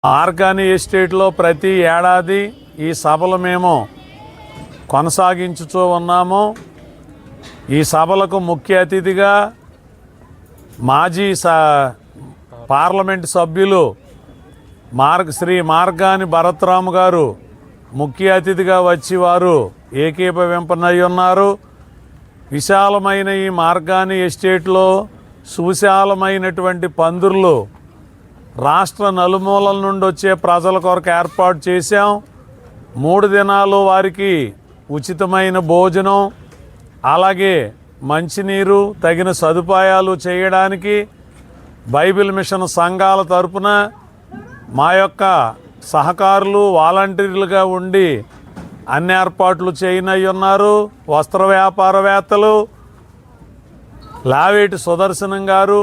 ఆర్గాని ఎస్టేట్లో ప్రతి ఏడాది ఈ సభలు మేము కొనసాగించుతూ ఉన్నాము. ఈ సభలకు ముఖ్య అతిథిగా మాజీ పార్లమెంట్ సభ్యులు శ్రీ మార్గాని భరత్రాము గారు ముఖ్య అతిథిగా వచ్చి వారు ఏకీభవింపనై ఉన్నారు. విశాలమైన ఈ మార్గాని ఎస్టేట్లో సువిశాలమైనటువంటి పందిర్లు రాష్ట్ర నలుమూలల నుండి వచ్చే ప్రజల కొరకు ఏర్పాటు చేశాం. 3 దినాలు వారికి ఉచితమైన భోజనం, అలాగే మంచినీరు, తగిన సదుపాయాలు చేయడానికి బైబిల్ మిషన్ సంఘాల తరపున మా యొక్క సహకారులు వాలంటీర్లుగా ఉండి అన్ని ఏర్పాట్లు చేయనై ఉన్నారు. వస్త్ర వ్యాపారవేత్తలు లావేటి సుదర్శనం గారు,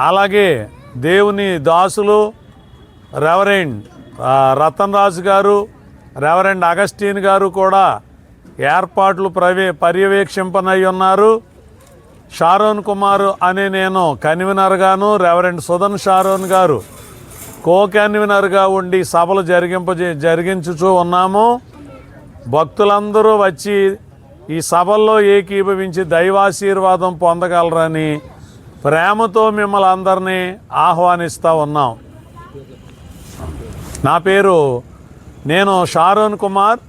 అలాగే దేవుని దాసులు రెవరెండ్ రతన్ రాజు గారు, రెవరెండ్ అగస్టీన్ గారు కూడా ఏర్పాట్లు పర్యవేక్షింపనై ఉన్నారు. షారోన్ కుమార్ అనే నేను కన్వీనర్గాను, రెవరెండ్ సుధన్ షారోన్ గారు కో కన్వీనర్గా ఉండి సభలు జరిగించుతూ ఉన్నాము. భక్తులందరూ వచ్చి ఈ సభల్లో ఏకీభవించి దైవాశీర్వాదం పొందగలరని ప్రేమతో మిమ్మల్ని అందరినీ ఆహ్వానిస్తూ ఉన్నాం. నా పేరు నేను షారోన్ కుమార్.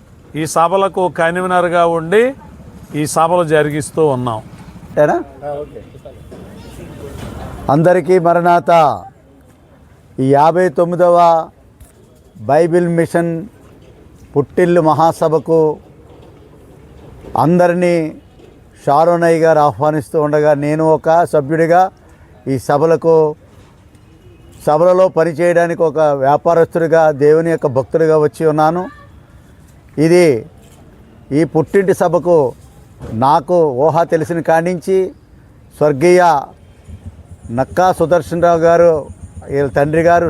ఈ సభలకు కన్వీనర్గా ఉండి ఈ సభలు జరిగిస్తూ ఉన్నాం. అందరికీ మరణాత. ఈ 59వ బైబిల్ మిషన్ పుట్టిల్లు మహాసభకు అందరినీ షారోనయ్య గారు ఆహ్వానిస్తూ ఉండగా నేను ఒక సభ్యుడిగా ఈ సభలలో పనిచేయడానికి ఒక వ్యాపారస్తుడిగా, దేవుని యొక్క భక్తుడిగా వచ్చి ఉన్నాను. ఈ పుట్టింటి సభకు నాకు ఊహ తెలిసిన కాడించి స్వర్గీయ నక్కా సుదర్శనరావు గారు, వీళ్ళ తండ్రి గారు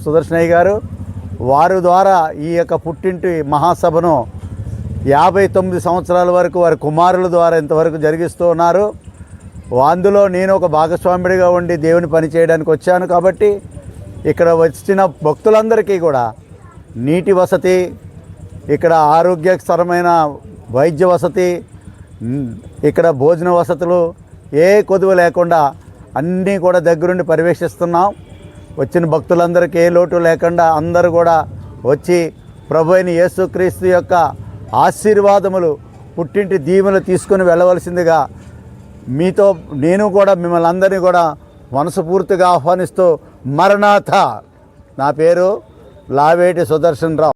సుదర్శనయ్య గారు, వారి ద్వారా ఈ యొక్క పుట్టింటి మహాసభను 59 సంవత్సరాల వరకు వారి కుమారుల ద్వారా ఇంతవరకు జరిగిస్తూ ఉన్నారు. అందులో నేను ఒక భాగస్వాముడిగా ఉండి దేవుని పని చేయడానికి వచ్చాను. కాబట్టి ఇక్కడ వచ్చిన భక్తులందరికీ కూడా నీటి వసతి, ఇక్కడ ఆరోగ్యకరమైన వైద్య వసతి, ఇక్కడ భోజన వసతులు ఏ కొదువ లేకుండా అన్నీ కూడా దగ్గరుండి పర్యవేక్షిస్తున్నాం. వచ్చిన భక్తులందరికీ ఏ లోటు లేకుండా అందరూ కూడా వచ్చి ప్రభు అయిన యేసుక్రీస్తు యొక్క ఆశీర్వాదములు, పుట్టింటి దీవెనలు తీసుకొని వెళ్ళవలసిందిగా మీతో నేను కూడా మిమ్మల్ని అందరినీ కూడా మనస్ఫూర్తిగా ఆహ్వానిస్తూ మరణాథ. నా పేరు లావేటి సుదర్శన్ రావు.